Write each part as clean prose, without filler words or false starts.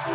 Hi,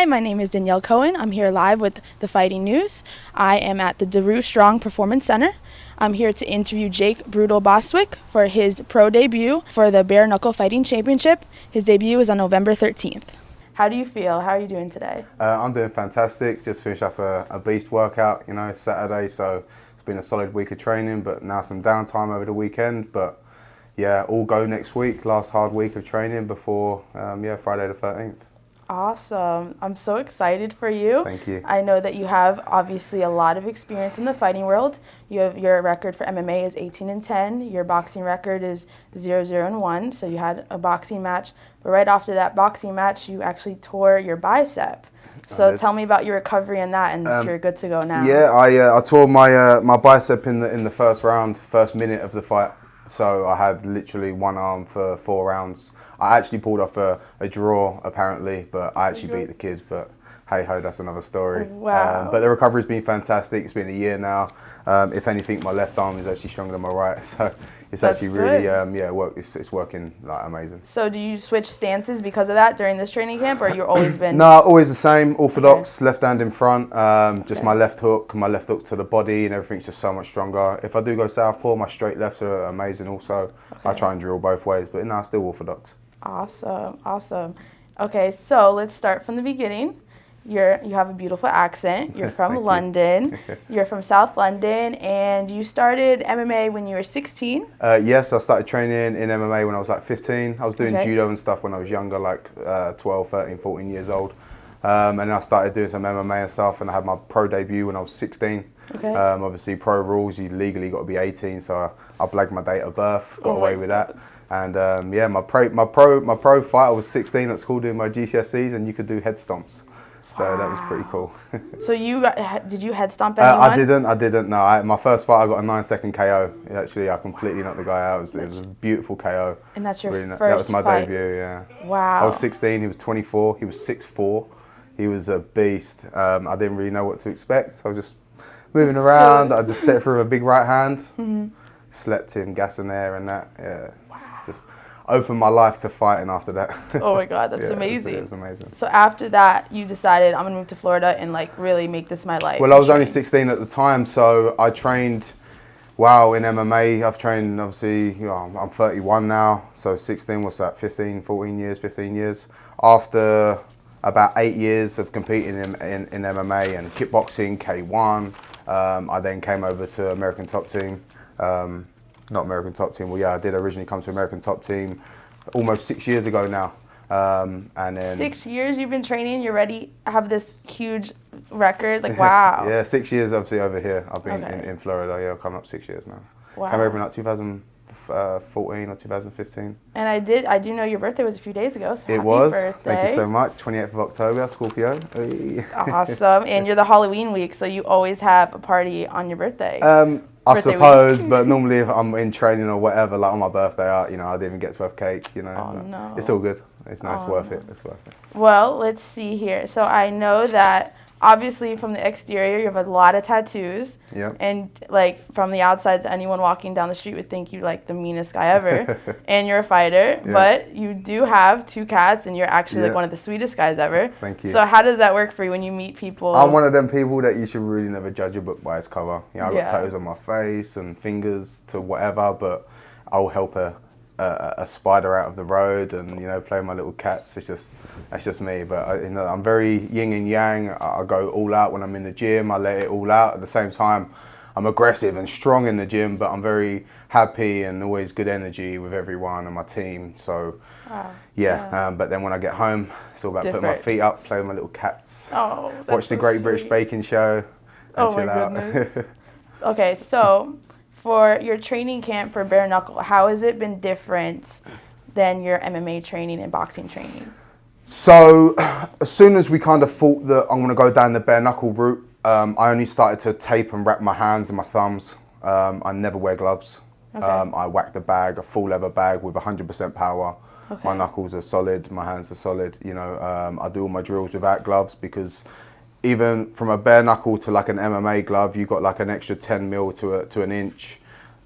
my name is Danielle Cohen. I'm here live with the Fighting News. I am at the Daru Strong Performance Center. I'm here to interview Jake Brutal Bostwick for his pro debut for the Bare Knuckle Fighting Championship. His debut is on November 13th. How do you feel? How are you doing today? I'm doing fantastic. Just finished up a beast workout, Saturday, so it's been a solid week of training, but now some downtime over the weekend. But yeah, all go next week, last hard week of training before, Friday the 13th. Awesome. I'm so excited for you. Thank you. I know that you have obviously a lot of experience in the fighting world. Your record for MMA is 18-10. Your boxing record is 0-0-1. So you had a boxing match, but right after that boxing match, you actually tore your bicep. So tell me about your recovery in that, and if you're good to go now. Yeah, I tore my bicep in the first round, first minute of the fight. So I had literally one arm for 4 rounds. I actually pulled off a draw, apparently, but I actually beat the kid. But hey-ho, that's another story. Wow. But the recovery's been fantastic. It's been a year now. If anything, my left arm is actually stronger than my right. So it's actually really, it's working like amazing. So do you switch stances because of that during this training camp, or you've always been? No, always the same, orthodox, left hand in front, just my left hook to the body, and everything's just so much stronger. If I do go southpaw, my straight lefts are amazing also. I try and drill both ways, but no, still orthodox. Awesome, awesome. Okay, so let's start from the beginning. You have a beautiful accent. You're from London. You're from South London, and you started MMA when you were 16? Yes, I started training in MMA when I was like 15. I was doing judo and stuff when I was younger, like 12, 13, 14 years old. And then I started doing some MMA and stuff, and I had my pro debut when I was 16. Obviously, pro rules, you legally got to be 18, so I blagged my date of birth, got away with that. And my pro fight, I was 16 at school doing my GCSEs, and you could do head stomps. So that was pretty cool. So did you head stomp anyone? I didn't. No, my first fight I got a 9-second KO. Actually, I completely knocked the guy out. It was a beautiful KO. And that's your first That was my fight. debut. Yeah. Wow. I was 16. He was 24. He was 6'4". He was a beast. I didn't really know what to expect. So I was just moving around. I just stepped through a big right hand, slept him, gas in there, and that. Yeah, just opened my life to fighting after that. Oh my God, that's amazing. It was amazing. So after that, you decided, I'm gonna move to Florida and like really make this my life. Well, I was only 16 at the time, so I trained, in MMA. I've trained, obviously, I'm 31 now, so 16, what's that, 15 years. After about 8 years of competing in MMA and kickboxing, K1, I then came over to American Top Team. Not American Top Team. Well, yeah, I did originally come to American Top Team almost 6 years ago now. And then 6 years you've been training, you're ready to have this huge record? Like, wow. Yeah, 6 years obviously over here. I've been in Florida, I've come up 6 years now. Wow. Came over in like 2014 or 2015. And I do know your birthday was a few days ago, so happy birthday. Thank you so much. 28th of October, Scorpio. Awesome. And you're the Halloween week, so you always have a party on your birthday. I suppose, but normally if I'm in training or whatever, like on my birthday, I didn't even get to have cake, Oh, no. It's all good. It's nice, worth it. It's worth it. Well, let's see here. So I know that obviously from the exterior you have a lot of tattoos. Yep. And like from the outside, anyone walking down the street would think you're like the meanest guy ever. And you're a fighter, but you do have 2 cats, and you're actually like one of the sweetest guys ever. Thank you. So how does that work for you when you meet people? I'm one of them people that you should really never judge a book by its cover. I've got tattoos on my face and fingers to whatever, but I'll help a spider out of the road and play with my little cats. That's just me. But I'm very yin and yang. I go all out when I'm in the gym. I let it all out. At the same time, I'm aggressive and strong in the gym, but I'm very happy and always good energy with everyone and my team. So but then when I get home, it's all about putting my feet up, play with my little cats, watch the Great British Baking Show, and chill out. Goodness. Okay, so for your training camp for bare knuckle, how has it been different than your MMA training and boxing training? So as soon as we kind of thought that I'm going to go down the bare knuckle route, I only started to tape and wrap my hands and my thumbs. I never wear gloves. I whack the bag, a full leather bag with 100% power. My knuckles are solid, my hands are solid. I do all my drills without gloves, because even from a bare knuckle to like an MMA glove, you got like an extra 10 mil to an inch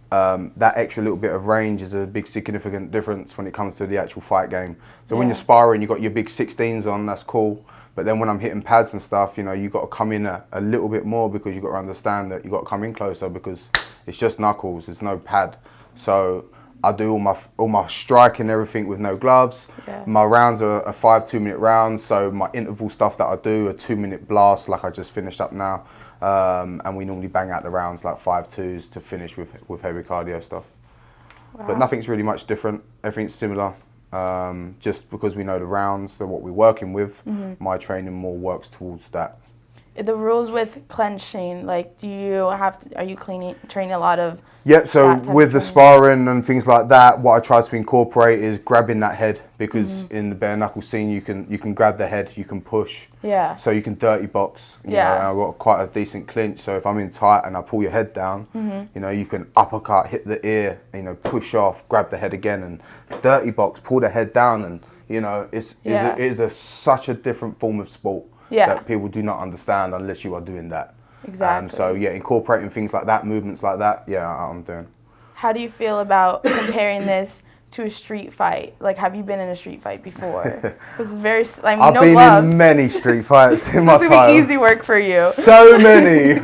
that extra little bit of range is a big significant difference when it comes to the actual fight game. So when you're sparring, you've got your big 16s on, that's cool. But then when I'm hitting pads and stuff, you know, you've got to come in a little bit more, because you've got to understand that you've got to come in closer, because it's just knuckles, there's no pad. So I do all my striking and everything with no gloves. Yeah. My rounds are 5 2-minute rounds, so my interval stuff that I do are 2-minute blasts, like I just finished up now. And we normally bang out the rounds like 5-2s to finish with heavy cardio stuff. Wow. But nothing's really much different. Everything's similar. Just because we know the rounds, they're what we're working with. My training more works towards that. The rules with clenching, like, do you have to, are you training a lot of? Yep, so with the sparring and things like that, what I try to incorporate is grabbing that head, because in the bare knuckle scene, you can grab the head, you can push. Yeah. So you can dirty box. You know, and I've got quite a decent clinch, so if I'm in tight and I pull your head down, you know, you can uppercut, hit the ear, you know, push off, grab the head again, and dirty box, pull the head down, and you know, it is such a different form of sport that people do not understand unless you are doing that. Exactly. So yeah, incorporating things like that, movements like that, I'm doing. How do you feel about comparing this to a street fight? Like, have you been in a street fight before? This is very, I mean, I've no been gloves. in many street fights in my time. This is gonna be easy work for you. So many.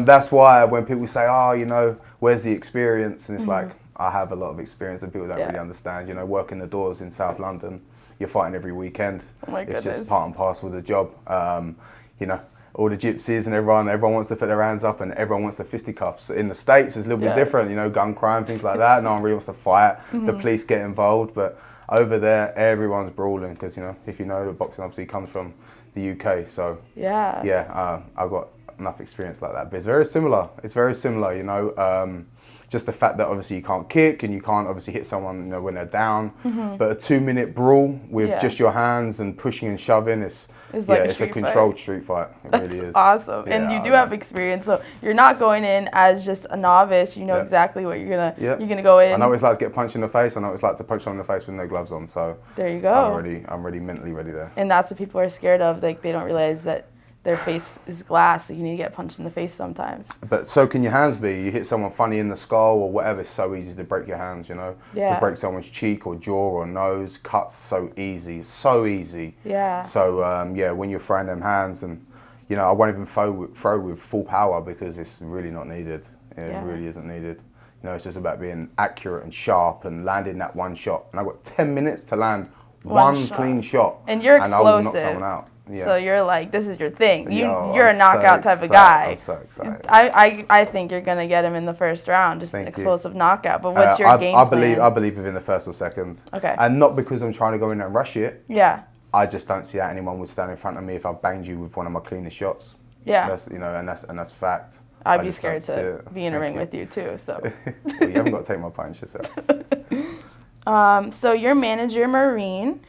That's why when people say, oh, you know, where's the experience? And it's like, I have a lot of experience, and people don't really understand. You know, working the doors in South London, you're fighting every weekend. Oh my goodness. It's just part and parcel of the job. You know, all the gypsies and everyone wants to put their hands up, and everyone wants the fisticuffs. In the States, it's a little bit different, you know, gun crime, things like that. No one really wants to fight. The police get involved, but over there, everyone's brawling, because, you know, if you know, the boxing obviously comes from the UK. So I've got enough experience like that. But it's very similar. It's very similar, you know. Just the fact that obviously you can't kick and you can't obviously hit someone, you know, when they're down. But a 2-minute brawl with just your hands and pushing and shoving, it's a controlled street fight. It really is. Awesome. Yeah, and you do have experience, so you're not going in as just a novice. You know exactly what you're gonna go in. I know what it's like to get punched in the face. I know what it's like to punch someone in the face with no gloves on. So there you go. I'm already mentally ready there. And that's what people are scared of. Like, they don't realize that their face is glass, so you need to get punched in the face sometimes. But so can your hands be. You hit someone funny in the skull or whatever, it's so easy to break your hands, you know? To break someone's cheek or jaw or nose, cuts so easy, so easy. Yeah. So, when you're throwing them hands, and, you know, I won't even throw with full power, because it's really not needed. It really isn't needed. You know, it's just about being accurate and sharp and landing that one shot. And I've got 10 minutes to land one clean shot. And you're explosive. And I will knock someone out. Yeah. So you're like, this is your thing. You're a knockout type of guy. I'm so excited. I think you're gonna get him in the first round, just an explosive knockout. But what's your game plan? I believe within the first or second. Okay. And not because I'm trying to go in there and rush it. Yeah. I just don't see how anyone would stand in front of me if I banged you with one of my cleanest shots. Yeah. That's, you know, and that's fact. I'd be scared to be in a ring with you too. So. Well, you haven't got to take my punches. So your manager, Maureen,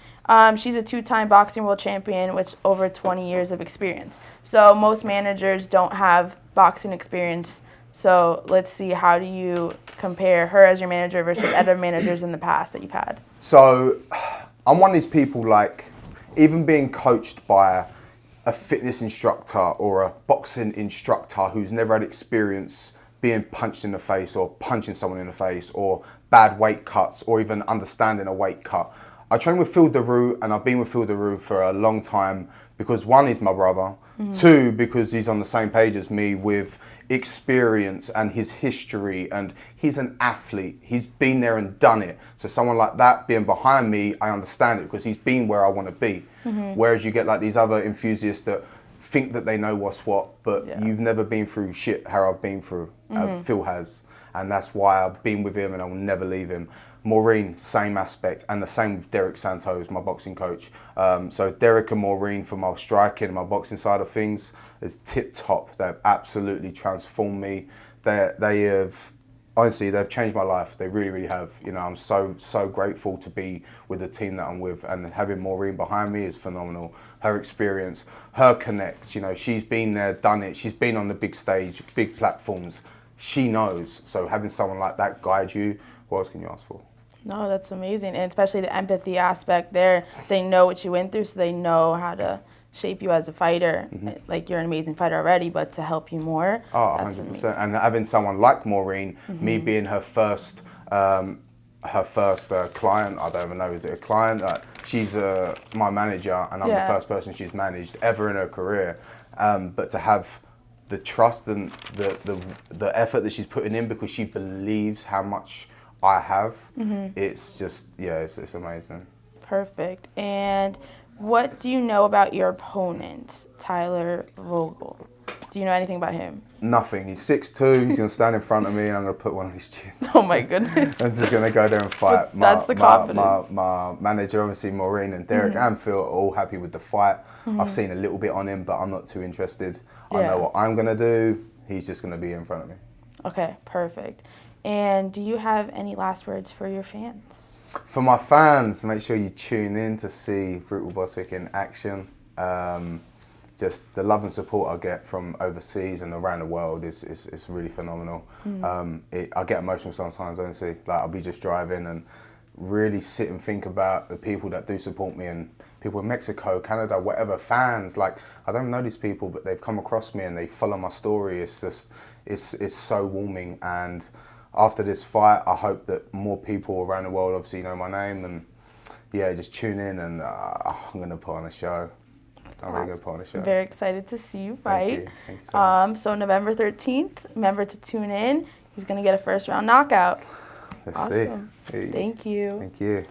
she's a 2-time boxing world champion with over 20 years of experience. So most managers don't have boxing experience. So let's see, how do you compare her as your manager versus other managers in the past that you've had? So I'm one of these people, like, even being coached by a fitness instructor or a boxing instructor who's never had experience being punched in the face or punching someone in the face or bad weight cuts or even understanding a weight cut. I train with Phil Daru, and I've been with Phil Daru for a long time because, one, he's my brother, 2, because he's on the same page as me with experience and his history, and he's an athlete. He's been there and done it. So someone like that being behind me, I understand it because he's been where I want to be. Whereas you get like these other enthusiasts that think that they know what's what, but you've never been through shit how I've been through. Phil has. And that's why I've been with him and I will never leave him. Maureen, same aspect, and the same with Derik Santos, my boxing coach. So Derik and Maureen, for my striking and my boxing side of things, is tip top. They've absolutely transformed me. They have, honestly, they've changed my life. They really, really have. You know, I'm so grateful to be with the team that I'm with, and having Maureen behind me is phenomenal. Her experience, her connects, you know, she's been there, done it. She's been on the big stage, big platforms. She knows. So having someone like that guide you, what else can you ask for? No, that's amazing. And especially the empathy aspect there. They know what you went through, so they know how to shape you as a fighter. Like, you're an amazing fighter already, but to help you more, Oh, that's 100%. amazing. And having someone like Maureen, me being her first client, I don't even know, is it a client? She's my manager, and I'm the first person she's managed ever in her career. But to have the trust and the effort that she's putting in because she believes how much I have, it's just, it's amazing. Perfect. And what do you know about your opponent, Tyler Vogel? Do you know anything about him? Nothing. He's 6'2", he's going to stand in front of me and I'm going to put one on his chin. Oh my goodness. I'm just going to go there and fight. That's the confidence. My manager, obviously Maureen and Derik and Phil are all happy with the fight. I've seen a little bit on him, but I'm not too interested. I know what I'm going to do. He's just going to be in front of me. Okay, perfect. And do you have any last words for your fans? For my fans, make sure you tune in to see Brutal Bostwick in action. Just the love and support I get from overseas and around the world is really phenomenal. I get emotional sometimes, honestly. Like, I'll be just driving and really sit and think about the people that do support me, and people in Mexico, Canada, whatever, fans. Like, I don't know these people, but they've come across me and they follow my story. It's just, it's so warming. And after this fight, I hope that more people around the world obviously know my name, and just tune in, and I'm gonna put on a show. I'm really going to put on a show. I'm very excited to see you fight. Thank you so much. So November 13th, remember to tune in. He's going to get a first round knockout. Let's see. Thank you. Thank you.